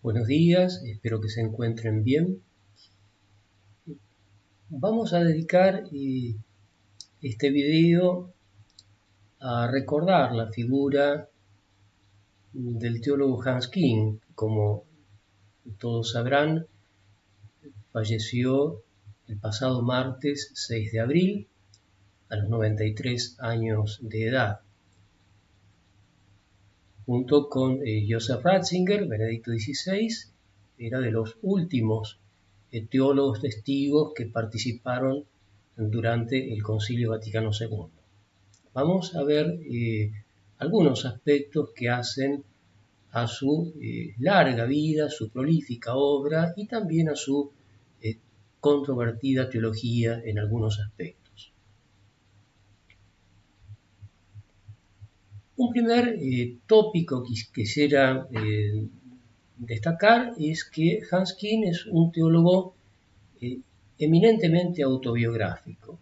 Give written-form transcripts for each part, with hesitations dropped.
Buenos días, espero que se encuentren bien. Vamos a dedicar este video a recordar la figura del teólogo Hans Küng. Como todos sabrán, falleció el pasado martes 6 de abril a los 93 años de edad. Junto con Joseph Ratzinger, Benedicto XVI, era de los últimos teólogos testigos que participaron durante el Concilio Vaticano II. Vamos a ver algunos aspectos que hacen a su larga vida, su prolífica obra y también a su controvertida teología en algunos aspectos. Un primer tópico que quisiera destacar es que Hans Küng es un teólogo eminentemente autobiográfico,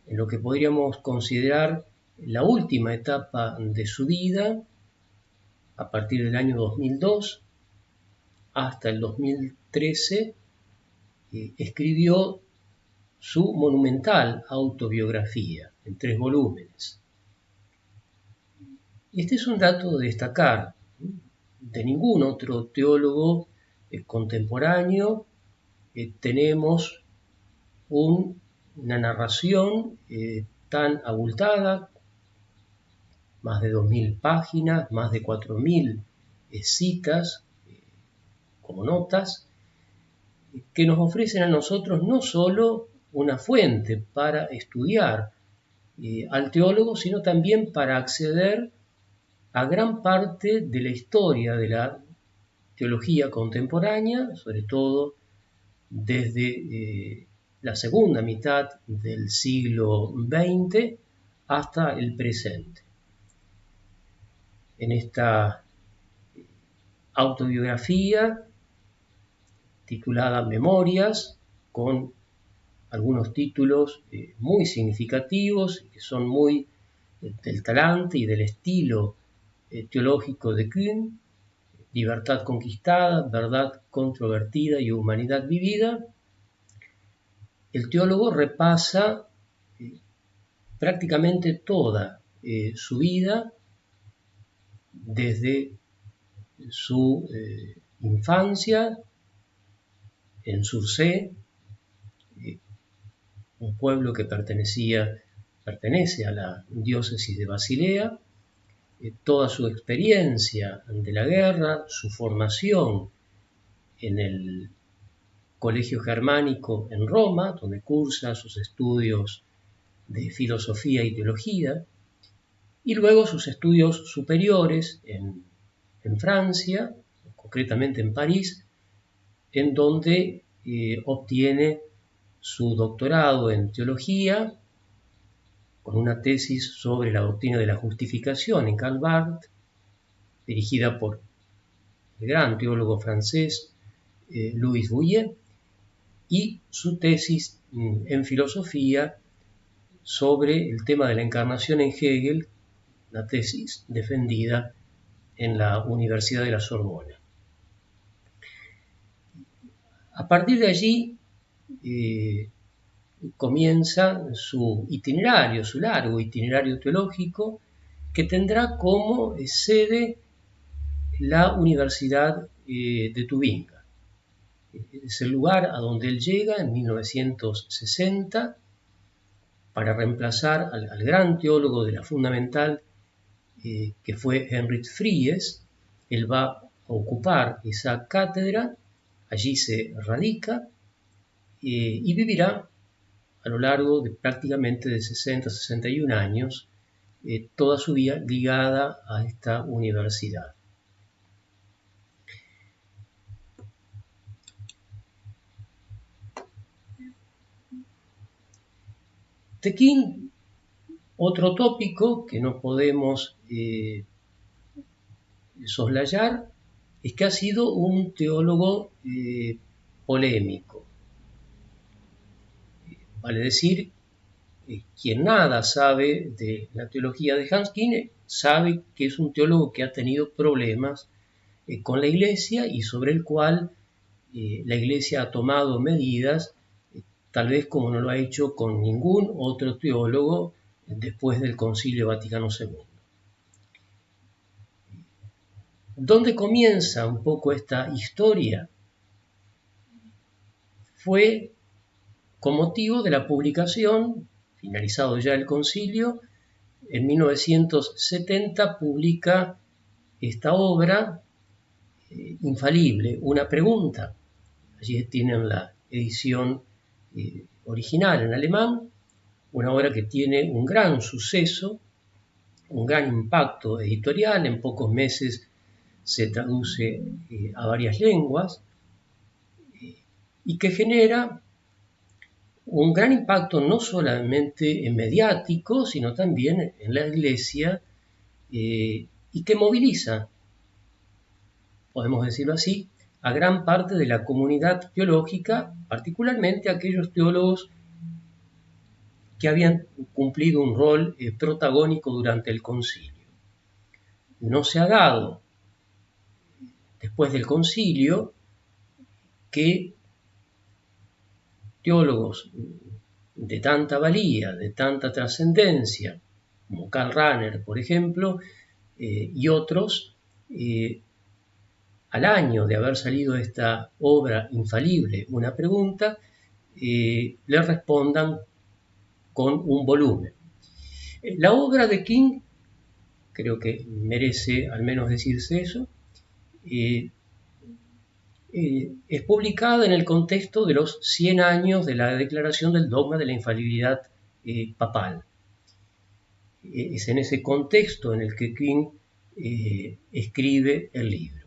en lo que podríamos considerar la última etapa de su vida, a partir del año 2002 hasta el 2013, escribió su monumental autobiografía en 3 volúmenes. Este es un dato de destacar. De ningún otro teólogo contemporáneo tenemos una narración tan abultada, más de 2.000 páginas, más de 4.000 citas como notas, que nos ofrecen a nosotros no solo una fuente para estudiar al teólogo, sino también para acceder a gran parte de la historia de la teología contemporánea, sobre todo desde la segunda mitad del siglo XX hasta el presente. En esta autobiografía titulada Memorias, con algunos títulos muy significativos que son muy del talante y del estilo teológico de Küng: Libertad conquistada, verdad controvertida y humanidad vivida. El teólogo repasa prácticamente toda su vida, desde su infancia en Sursee, un pueblo que pertenece a la diócesis de Basilea, toda su experiencia de la guerra, su formación en el Colegio Germánico en Roma, donde cursa sus estudios de filosofía y teología, y luego sus estudios superiores en Francia, concretamente en París, en donde obtiene su doctorado en teología con una tesis sobre la doctrina de la justificación en Karl Barth, dirigida por el gran teólogo francés Louis Bouyer, y su tesis en filosofía sobre el tema de la encarnación en Hegel, una tesis defendida en la Universidad de la Sorbona. A partir de allí comienza su largo itinerario teológico, que tendrá como sede la Universidad de Tubinga. Es el lugar a donde él llega en 1960 para reemplazar al gran teólogo de la fundamental, que fue Heinrich Fries. Él va a ocupar esa cátedra, allí se radica y vivirá a lo largo de prácticamente de 60-61 años, toda su vida ligada a esta universidad. De Küng, otro tópico que no podemos soslayar es que ha sido un teólogo polémico. Vale decir, quien nada sabe de la teología de Hans Küng sabe que es un teólogo que ha tenido problemas con la Iglesia y sobre el cual la Iglesia ha tomado medidas, tal vez como no lo ha hecho con ningún otro teólogo después del Concilio Vaticano II. ¿Dónde comienza un poco esta historia? Fue con motivo de la publicación, finalizado ya el concilio, en 1970 publica esta obra infalible, una pregunta. Allí tienen la edición original en alemán, una obra que tiene un gran suceso, un gran impacto editorial, en pocos meses se traduce a varias lenguas y que genera un gran impacto no solamente mediático, sino también en la Iglesia y que moviliza, podemos decirlo así, a gran parte de la comunidad teológica, particularmente a aquellos teólogos que habían cumplido un rol protagónico durante el concilio. No se ha dado, después del concilio, que teólogos de tanta valía, de tanta trascendencia, como Karl Rahner, por ejemplo, y otros, al año de haber salido esta obra infalible, una pregunta, le respondan con un volumen. La obra de King, creo que merece al menos decirse eso, es publicada en el contexto de los 100 años de la declaración del dogma de la infalibilidad papal. Es en ese contexto en el que King escribe el libro.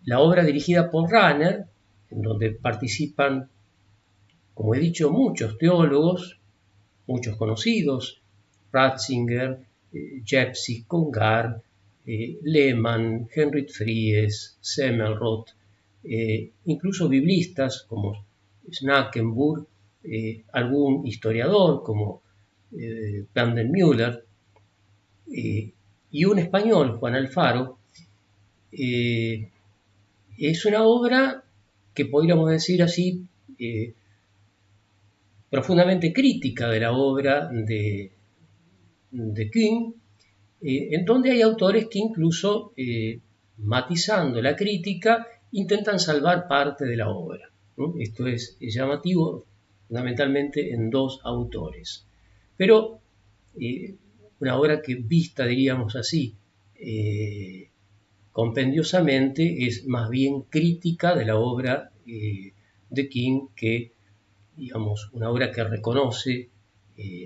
La obra dirigida por Rahner, en donde participan, como he dicho, muchos teólogos, muchos conocidos, Ratzinger, Jepsig, Congar, Lehmann, Heinrich Fries, Semmelroth, incluso biblistas como Schnakenburg, algún historiador como Müller, y un español, Juan Alfaro. Es una obra que podríamos decir así, profundamente crítica de la obra de King, en donde hay autores que incluso, matizando la crítica, intentan salvar parte de la obra, ¿no? Esto es llamativo fundamentalmente en dos autores. Pero una obra que vista, diríamos así, compendiosamente, es más bien crítica de la obra de King que, digamos, una obra que reconoce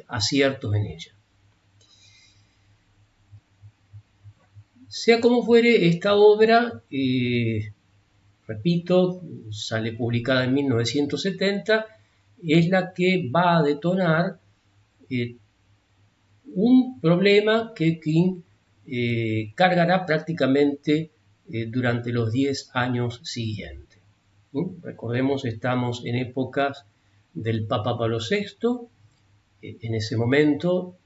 aciertos en ella. Sea como fuere, esta obra, repito, sale publicada en 1970, es la que va a detonar un problema que King cargará prácticamente durante los 10 años siguientes. Recordemos, estamos en épocas del Papa Pablo VI. En ese momento,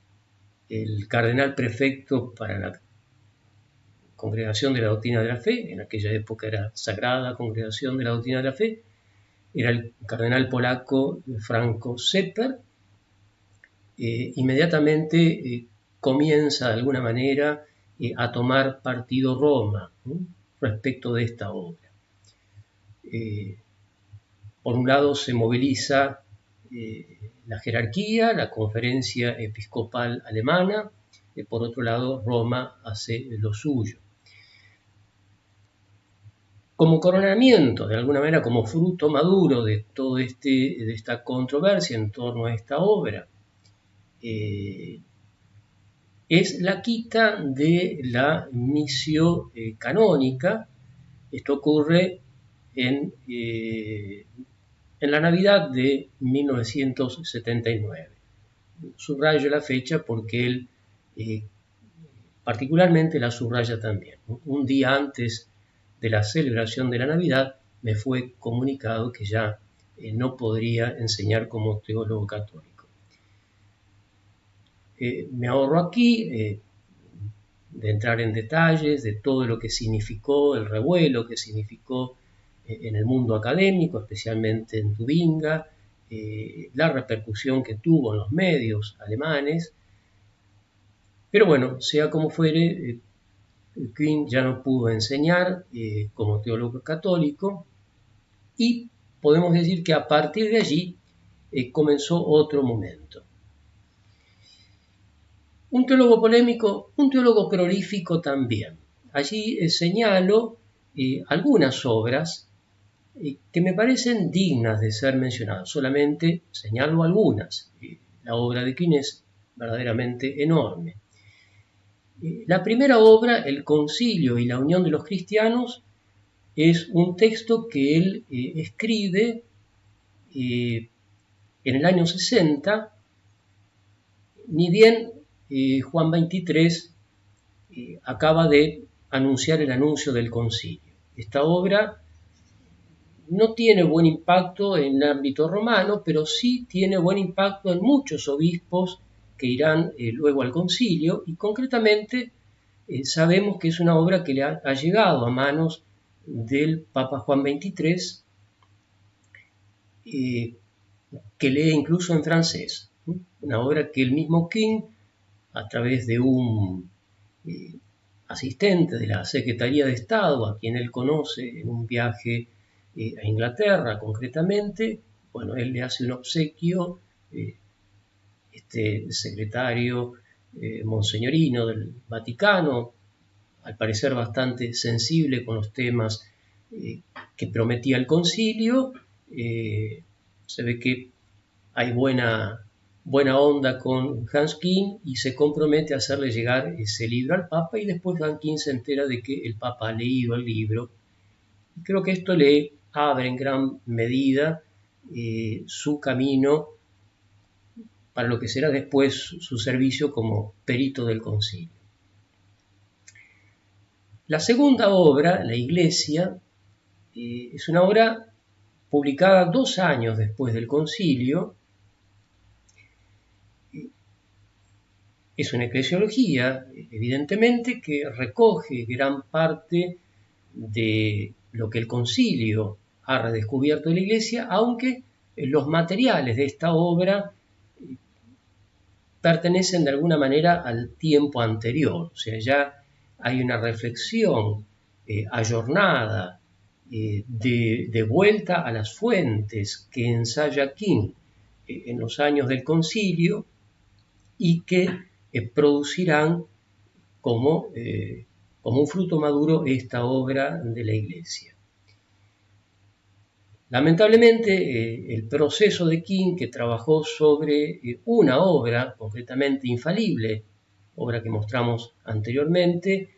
el cardenal prefecto para la Congregación de la Doctrina de la Fe, en aquella época era Sagrada Congregación de la Doctrina de la Fe, era el cardenal polaco Franco Sepper. Inmediatamente comienza de alguna manera a tomar partido Roma, ¿no?, respecto de esta obra. Por un lado se moviliza la jerarquía, la conferencia episcopal alemana, por otro lado Roma hace lo suyo. Como coronamiento, de alguna manera, como fruto maduro de toda esta controversia en torno a esta obra, es la quita de la missio canónica. Esto ocurre en la Navidad de 1979. Subrayo la fecha porque él particularmente la subraya también. Un día antes de la celebración de la Navidad me fue comunicado que ya no podría enseñar como teólogo católico. Me ahorro aquí de entrar en detalles de todo lo que significó el revuelo, que significó en el mundo académico, especialmente en Tubinga, la repercusión que tuvo en los medios alemanes. Pero bueno, sea como fuere, Kühn ya no pudo enseñar como teólogo católico y podemos decir que a partir de allí comenzó otro momento. Un teólogo polémico, un teólogo prolífico también. Allí señalo algunas obras que me parecen dignas de ser mencionadas. Solamente señalo algunas. La obra de Kühn es verdaderamente enorme. La primera obra, El Concilio y la Unión de los Cristianos, es un texto que él escribe en el año 60, ni bien Juan XXIII acaba de anunciar el anuncio del concilio. Esta obra no tiene buen impacto en el ámbito romano, pero sí tiene buen impacto en muchos obispos que irán luego al concilio, y concretamente sabemos que es una obra que le ha llegado a manos del Papa Juan XXIII, que lee incluso en francés. Una obra que el mismo Kühn, a través de un asistente de la Secretaría de Estado, a quien él conoce en un viaje a Inglaterra concretamente, bueno, él le hace un obsequio, este secretario monseñorino del Vaticano, al parecer bastante sensible con los temas que prometía el concilio. Se ve que hay buena onda con Hans Kühn y se compromete a hacerle llegar ese libro al Papa, y después Hans Kühn se entera de que el Papa ha leído el libro. Y creo que esto le abre en gran medida su camino para lo que será después su servicio como perito del concilio. La segunda obra, La Iglesia, es una obra publicada 2 años después del concilio. Es una eclesiología, evidentemente, que recoge gran parte de lo que el concilio ha redescubierto de la Iglesia, aunque los materiales de esta obra pertenecen de alguna manera al tiempo anterior. O sea, ya hay una reflexión ayornada, de vuelta a las fuentes que ensaya Kühn en los años del concilio, y que producirán como un fruto maduro esta obra de la Iglesia. Lamentablemente, el proceso de Kühn, que trabajó sobre una obra concretamente infalible, obra que mostramos anteriormente,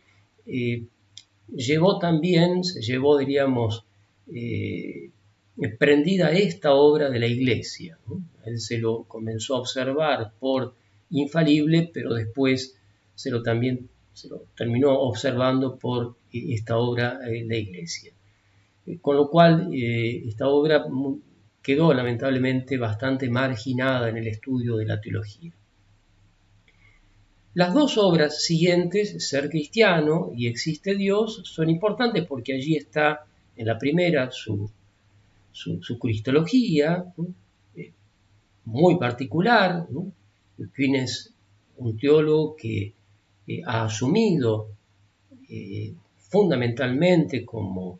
se llevó, diríamos, prendida esta obra de la Iglesia, ¿no? Él se lo comenzó a observar por infalible, pero después se lo terminó observando por esta obra de la Iglesia. Con lo cual, esta obra quedó lamentablemente bastante marginada en el estudio de la teología. Las dos obras siguientes, Ser cristiano y Existe Dios, son importantes porque allí está en la primera su cristología, ¿no? Muy particular, ¿no? Kühn es un teólogo que ha asumido fundamentalmente como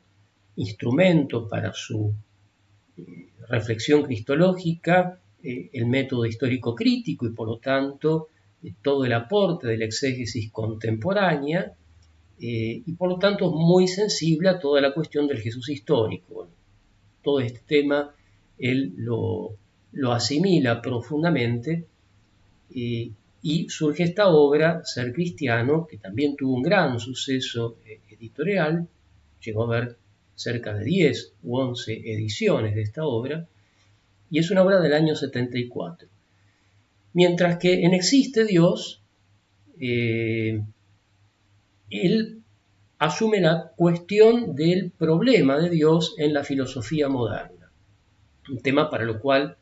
instrumento para su reflexión cristológica el método histórico crítico, y por lo tanto todo el aporte de la exégesis contemporánea, y por lo tanto muy sensible a toda la cuestión del Jesús histórico. Bueno, todo este tema él lo asimila profundamente, y surge esta obra, Ser cristiano, que también tuvo un gran suceso editorial. Llegó a haber cerca de 10 u 11 ediciones de esta obra, y es una obra del año 74. Mientras que en Existe Dios, él asume la cuestión del problema de Dios en la filosofía moderna, un tema para lo cual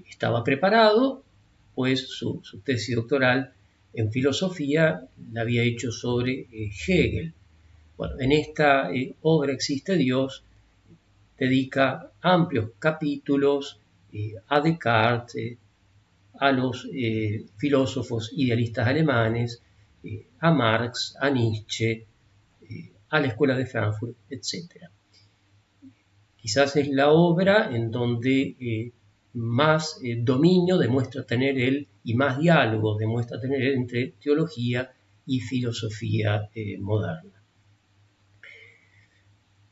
estaba preparado, pues su tesis doctoral en filosofía la había hecho sobre Hegel. Bueno, en esta obra Existe Dios dedica amplios capítulos a Descartes, a los filósofos idealistas alemanes, a Marx, a Nietzsche, a la Escuela de Frankfurt, etc. Quizás es la obra en donde más dominio demuestra tener él y más diálogo demuestra tener él entre teología y filosofía moderna.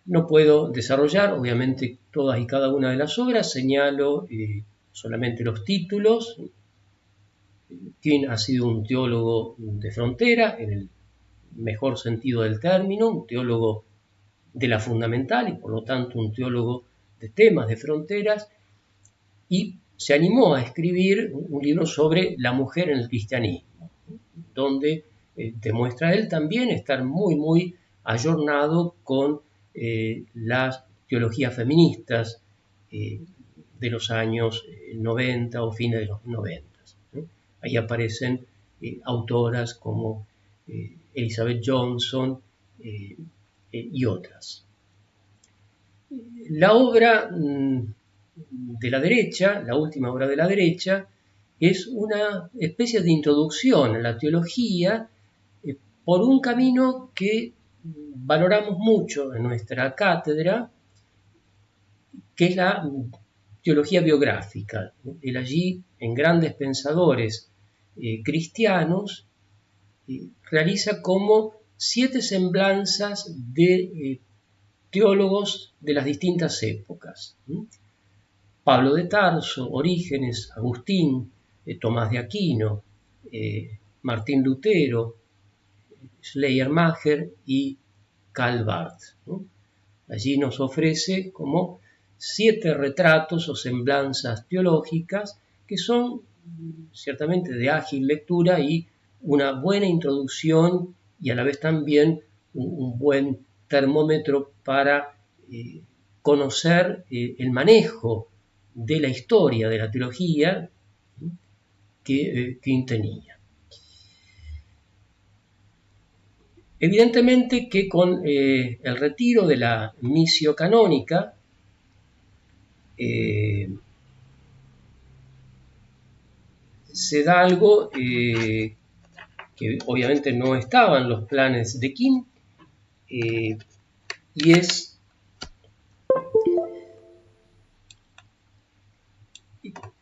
No puedo desarrollar, obviamente, todas y cada una de las obras, señalo solamente los títulos. Kuhn ha sido un teólogo de frontera, en el mejor sentido del término, un teólogo de la fundamental y por lo tanto un teólogo de temas de fronteras, y se animó a escribir un libro sobre la mujer en el cristianismo, donde demuestra él también estar muy ayornado con las teologías feministas de los años 90 o fines de los 90. Ahí aparecen autoras como Elizabeth Johnson y otras. La obra de la derecha, la última obra de la derecha, es una especie de introducción a la teología por un camino que valoramos mucho en nuestra cátedra, que es la teología biográfica. Él allí, en Grandes Pensadores Cristianos, realiza como 7 semblanzas de teólogos de las distintas épocas. Pablo de Tarso, Orígenes, Agustín, Tomás de Aquino, Martín Lutero, Schleiermacher y Karl Barth. Allí nos ofrece como 7 retratos o semblanzas teológicas que son ciertamente de ágil lectura y una buena introducción y a la vez también un buen termómetro para conocer el manejo de la historia de la teología que Kuhn tenía. Evidentemente que con el retiro de la missio canónica, se da algo que obviamente no estaba en los planes de Kuhn, y es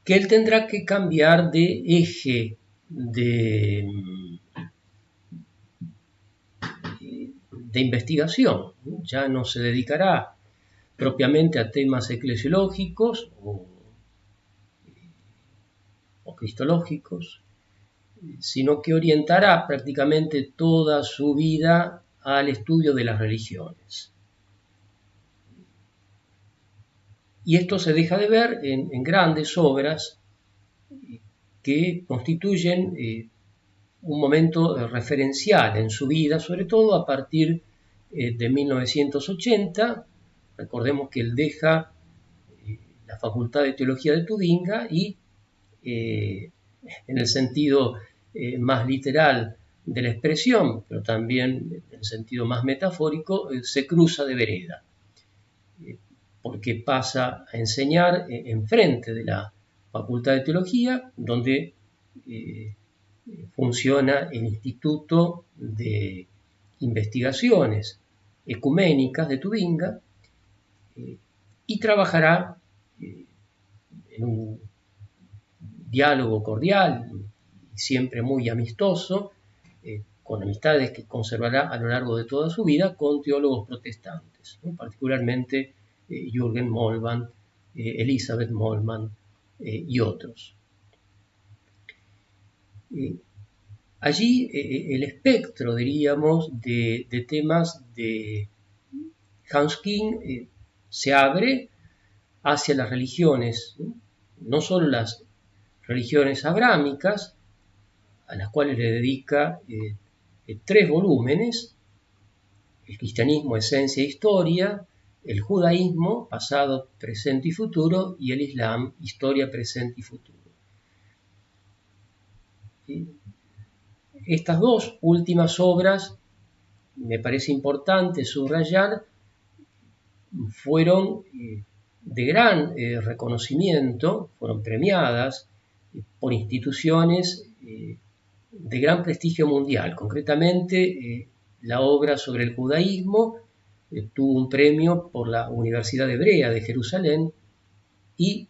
que él tendrá que cambiar de eje de investigación. Ya no se dedicará propiamente a temas eclesiológicos o cristológicos, sino que orientará prácticamente toda su vida al estudio de las religiones. Y esto se deja de ver en grandes obras que constituyen un momento referencial en su vida, sobre todo a partir de 1980. Recordemos que él deja la Facultad de Teología de Tubinga y, en el sentido más literal de la expresión, pero también en el sentido más metafórico, se cruza de vereda, porque pasa a enseñar enfrente de la Facultad de Teología, donde funciona el Instituto de Investigaciones Ecuménicas de Tubinga, y trabajará en un diálogo cordial y siempre muy amistoso, con amistades que conservará a lo largo de toda su vida con teólogos protestantes, ¿no? Particularmente Jürgen Moltmann, Elisabeth Moltmann y otros. Allí el espectro, diríamos, de temas de Hans Kuhn se abre hacia las religiones, no solo las religiones abrámicas, a las cuales le dedica 3 volúmenes: el cristianismo, esencia e historia; el judaísmo, pasado, presente y futuro; y el islam, historia, presente y futuro. Estas dos últimas obras, me parece importante subrayar, fueron de gran reconocimiento, fueron premiadas por instituciones de gran prestigio mundial. Concretamente, la obra sobre el judaísmo tuvo un premio por la Universidad Hebrea de Jerusalén y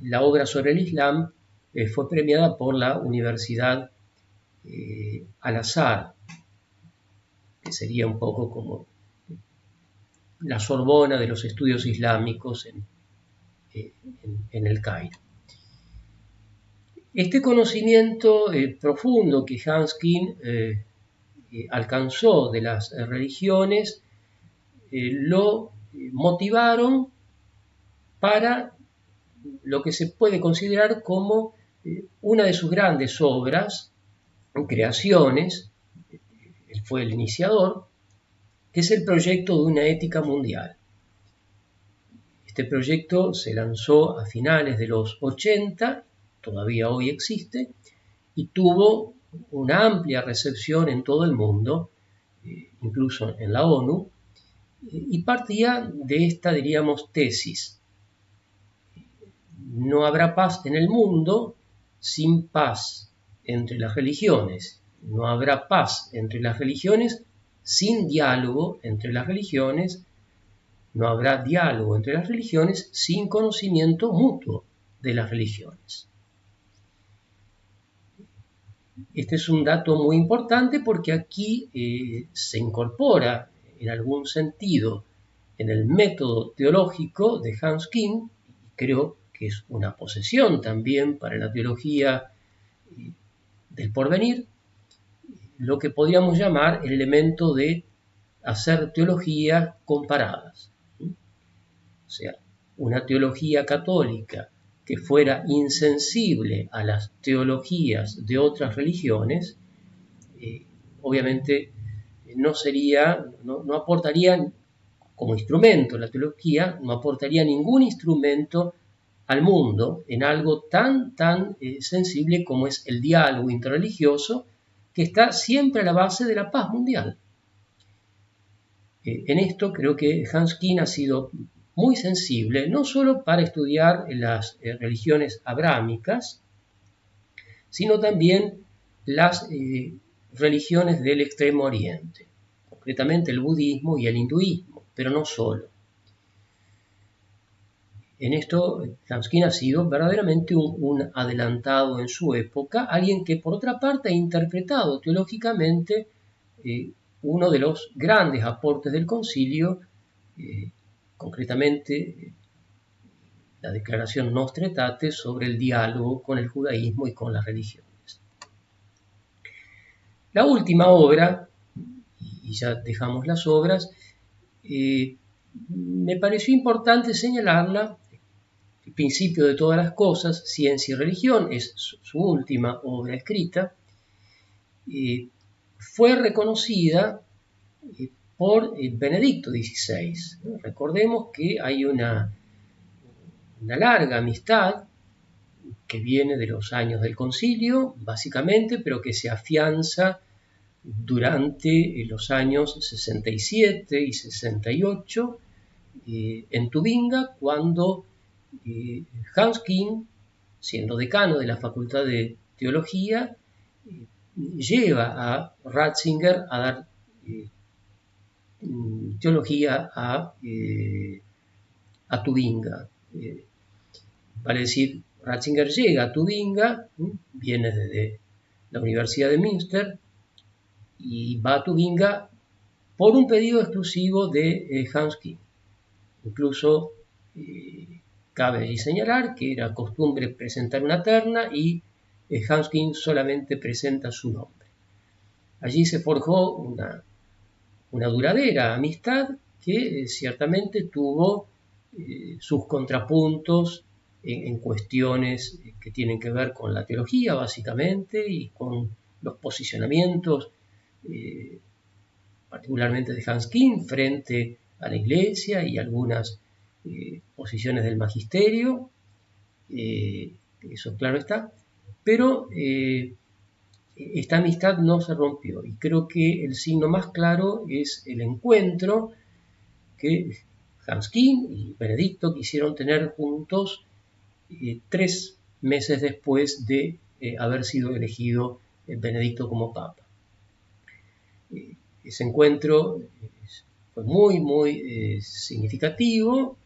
la obra sobre el Islam fue premiada por la Universidad Al-Azhar, que sería un poco como la Sorbona de los estudios islámicos en el Cairo. Este conocimiento profundo que Hanskin alcanzó de las religiones lo motivaron para lo que se puede considerar como una de sus grandes obras, creaciones, él fue el iniciador, que es el proyecto de una ética mundial. Este proyecto se lanzó a finales de los 80, todavía hoy existe, y tuvo una amplia recepción en todo el mundo, incluso en la ONU, y partía de esta, diríamos, tesis. No habrá paz en el mundo sin paz entre las religiones. No habrá paz entre las religiones sin diálogo entre las religiones. No habrá diálogo entre las religiones sin conocimiento mutuo de las religiones. Este es un dato muy importante porque aquí se incorpora en algún sentido en el método teológico de Hanskin, y creo que es una posesión también para la teología del porvenir, lo que podríamos llamar el elemento de hacer teologías comparadas. O sea, una teología católica que fuera insensible a las teologías de otras religiones, obviamente no aportaría como instrumento la teología, no aportaría ningún instrumento al mundo en algo tan sensible como es el diálogo interreligioso, que está siempre a la base de la paz mundial. En esto creo que Hanskin ha sido muy sensible, no solo para estudiar las religiones abrámicas, sino también las religiones del Extremo Oriente, concretamente el budismo y el hinduismo, pero no solo. En esto, Hanskin ha sido verdaderamente un adelantado en su época, alguien que por otra parte ha interpretado teológicamente uno de los grandes aportes del concilio, concretamente la declaración Nostra Aetate sobre el diálogo con el judaísmo y con las religiones. La última obra, y ya dejamos las obras, me pareció importante señalarla. El principio de todas las cosas, Ciencia y Religión, es su última obra escrita, fue reconocida por Benedicto XVI. Recordemos que hay una larga amistad que viene de los años del concilio, básicamente, pero que se afianza durante los años 67 y 68 en Tubinga, cuando Hanskin, siendo decano de la Facultad de Teología, lleva a Ratzinger a dar teología a Tubinga. Vale decir, Ratzinger llega a Tubinga, viene desde la Universidad de Münster y va a Tubinga por un pedido exclusivo de Hanskin. Incluso cabe allí señalar que era costumbre presentar una terna y Hanskin solamente presenta su nombre. Allí se forjó una duradera amistad que ciertamente tuvo sus contrapuntos en cuestiones que tienen que ver con la teología, básicamente, y con los posicionamientos, particularmente de Hanskin, frente a la Iglesia y algunas posiciones del magisterio, eso claro está, pero esta amistad no se rompió, y creo que el signo más claro es el encuentro que Hanskin y Benedicto quisieron tener juntos 3 meses después de haber sido elegido Benedicto como papa. Ese encuentro fue muy significativo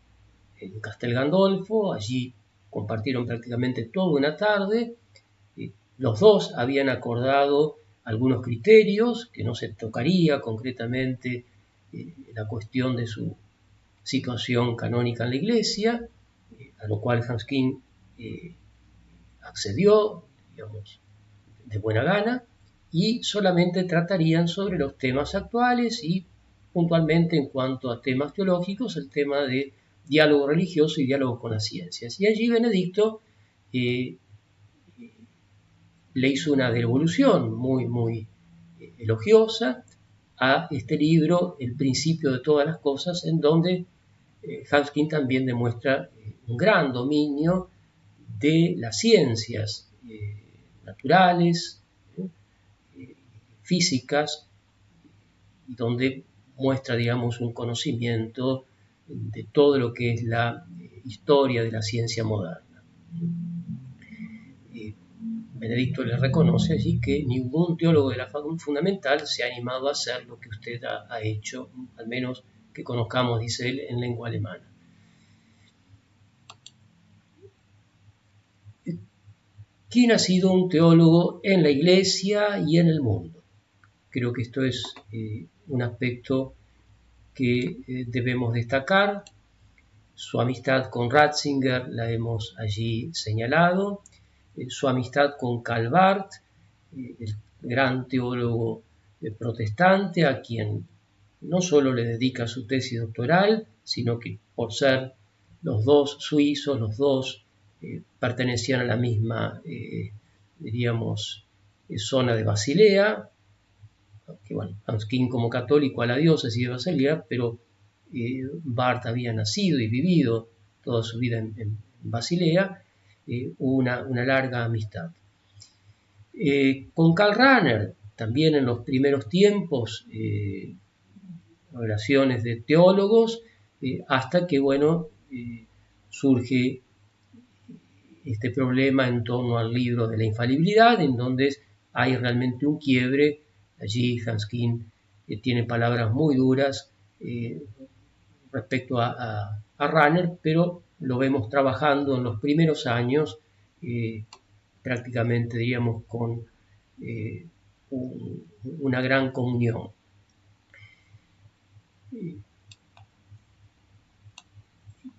en Castel Gandolfo. Allí compartieron prácticamente toda una tarde. Los dos habían acordado algunos criterios, que no se tocaría concretamente la cuestión de su situación canónica en la Iglesia, a lo cual Hanskin accedió, digamos, de buena gana, y solamente tratarían sobre los temas actuales y puntualmente en cuanto a temas teológicos, el tema de diálogo religioso y diálogo con las ciencias. Y allí Benedicto le hizo una devolución muy elogiosa a este libro, El principio de todas las cosas, en donde Hanskin también demuestra un gran dominio de las ciencias naturales, físicas, donde muestra, digamos, un conocimiento de todo lo que es la historia de la ciencia moderna. Benedicto le reconoce allí que ningún teólogo de la fundamental se ha animado a hacer lo que usted ha hecho, al menos que conozcamos, dice él, en lengua alemana. ¿Quién ha sido un teólogo en la Iglesia y en el mundo? Creo que esto es un aspecto que debemos destacar. Su amistad con Ratzinger la hemos allí señalado. Su amistad con Karl Barth, el gran teólogo protestante, a quien no solo le dedica su tesis doctoral, sino que por ser los dos suizos, los dos pertenecían a la misma, diríamos, zona de Basilea, que bueno, Hanskin como católico a la diócesis de Basilea, pero Barth había nacido y vivido toda su vida en Basilea, una larga amistad. Con Karl Rahner, también en los primeros tiempos, relaciones de teólogos, hasta que, bueno, surge este problema en torno al libro de la infalibilidad, en donde hay realmente un quiebre. Allí Hanskin tiene palabras muy duras respecto a Rahner, pero lo vemos trabajando en los primeros años, prácticamente, diríamos, con una gran comunión.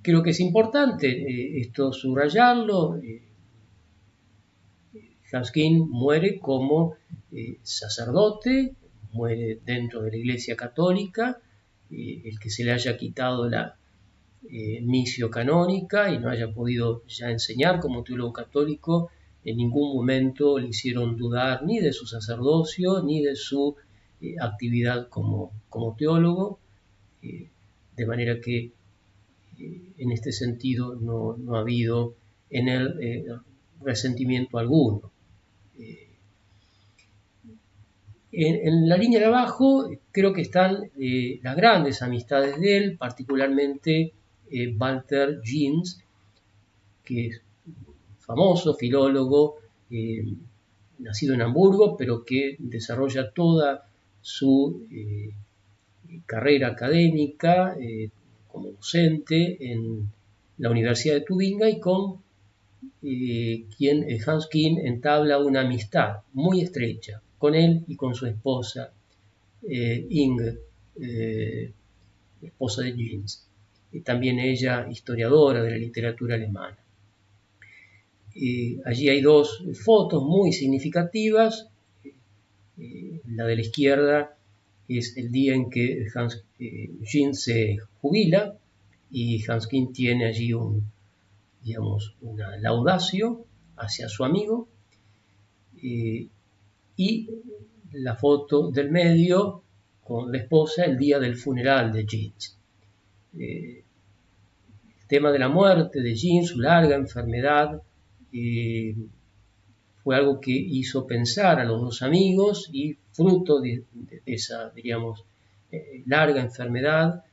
Creo que es importante esto subrayarlo. Hanskin muere como sacerdote, muere dentro de la Iglesia Católica. El que se le haya quitado la misio canónica y no haya podido ya enseñar como teólogo católico, en ningún momento le hicieron dudar ni de su sacerdocio ni de su actividad como teólogo, de manera que en este sentido no ha habido en él resentimiento alguno. En la línea de abajo creo que están las grandes amistades de él, particularmente Walter Jeans, que es famoso filólogo, nacido en Hamburgo, pero que desarrolla toda su carrera académica como docente en la Universidad de Tubinga, y con quien Hanskin entabla una amistad muy estrecha con él y con su esposa Inge, esposa de Jeans, también ella historiadora de la literatura alemana. Allí hay dos fotos muy significativas. La de la izquierda es el día en que Jeans se jubila, y Hanskin tiene allí una laudatio hacia su amigo, y la foto del medio con la esposa el día del funeral de Jeans. El tema de la muerte de Jeans, su larga enfermedad, fue algo que hizo pensar a los dos amigos y fruto de esa, diríamos, larga enfermedad,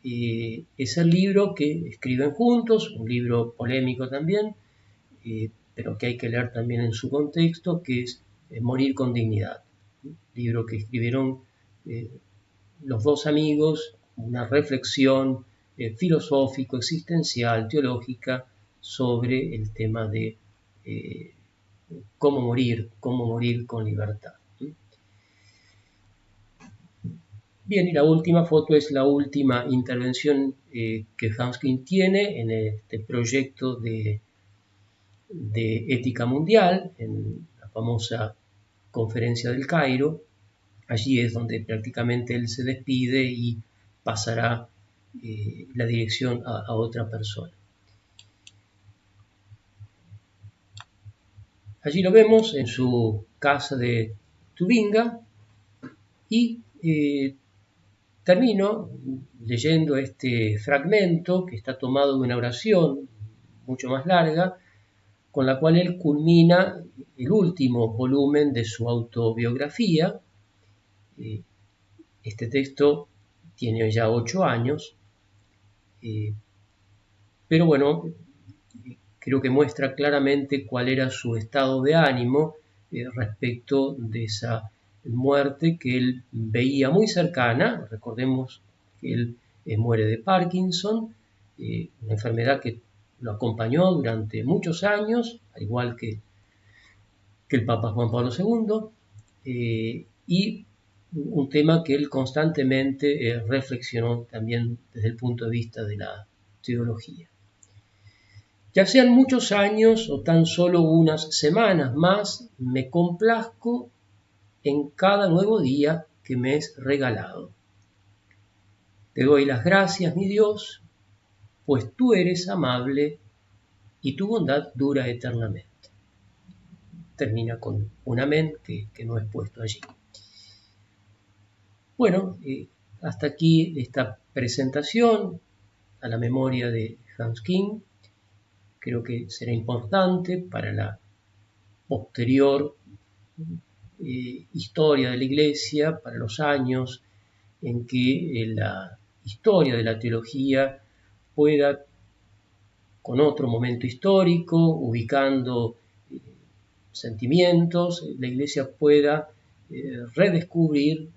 es el libro que escriben juntos, un libro polémico también, pero que hay que leer también en su contexto, que es Morir con dignidad, libro que escribieron los dos amigos, una reflexión filosófico, existencial, teológica sobre el tema de cómo morir con libertad. Bien, y la última foto es la última intervención que Hanskin tiene en este proyecto de ética mundial, en la famosa conferencia del Cairo. Allí es donde prácticamente él se despide y pasará la dirección a otra persona. Allí lo vemos en su casa de Tubinga y termino leyendo este fragmento que está tomado de una oración mucho más larga, con la cual él culmina el último volumen de su autobiografía. Este texto tiene ya 8 años, pero bueno, creo que muestra claramente cuál era su estado de ánimo respecto de esa muerte que él veía muy cercana. Recordemos que él muere de Parkinson, una enfermedad que lo acompañó durante muchos años, al igual que el Papa Juan Pablo II, y un tema que él constantemente reflexionó también desde el punto de vista de la teología. Ya sean muchos años o tan solo unas semanas más, me complazco en cada nuevo día que me es regalado. Te doy las gracias, mi Dios, pues tú eres amable y tu bondad dura eternamente. Termina con un amén que no es puesto allí. Bueno, hasta aquí esta presentación a la memoria de Hanskin. Creo que será importante para la posterior historia de la Iglesia, para los años en que la historia de la teología pueda, con otro momento histórico, ubicando sentimientos, la Iglesia pueda redescubrir,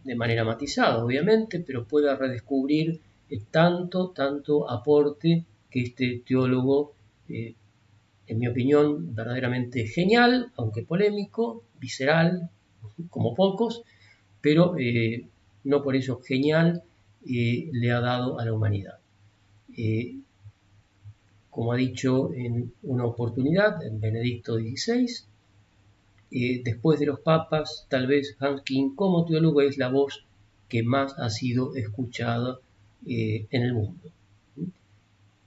de manera matizada obviamente, pero pueda redescubrir tanto aporte que este teólogo, en mi opinión, verdaderamente genial, aunque polémico, visceral, como pocos, pero no por eso genial, le ha dado a la humanidad. Como ha dicho en una oportunidad, en Benedicto XVI, después de los papas, tal vez Hanskin como teólogo es la voz que más ha sido escuchada en el mundo.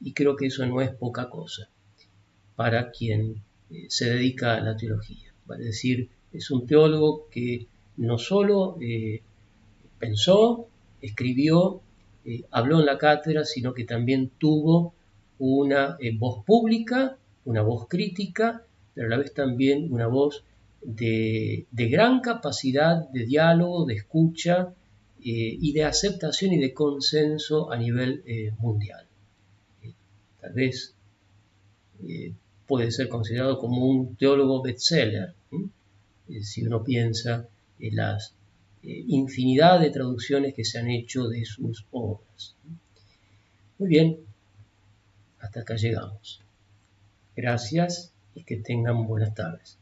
Y creo que eso no es poca cosa para quien se dedica a la teología. Es decir, es un teólogo que no solo pensó, escribió, habló en la cátedra, sino que también tuvo una voz pública, una voz crítica, pero a la vez también una voz de gran capacidad de diálogo, de escucha y de aceptación y de consenso a nivel mundial. Tal vez puede ser considerado como un teólogo bestseller, si uno piensa en las infinidad de traducciones que se han hecho de sus obras. Muy bien, hasta acá llegamos. Gracias y que tengan buenas tardes.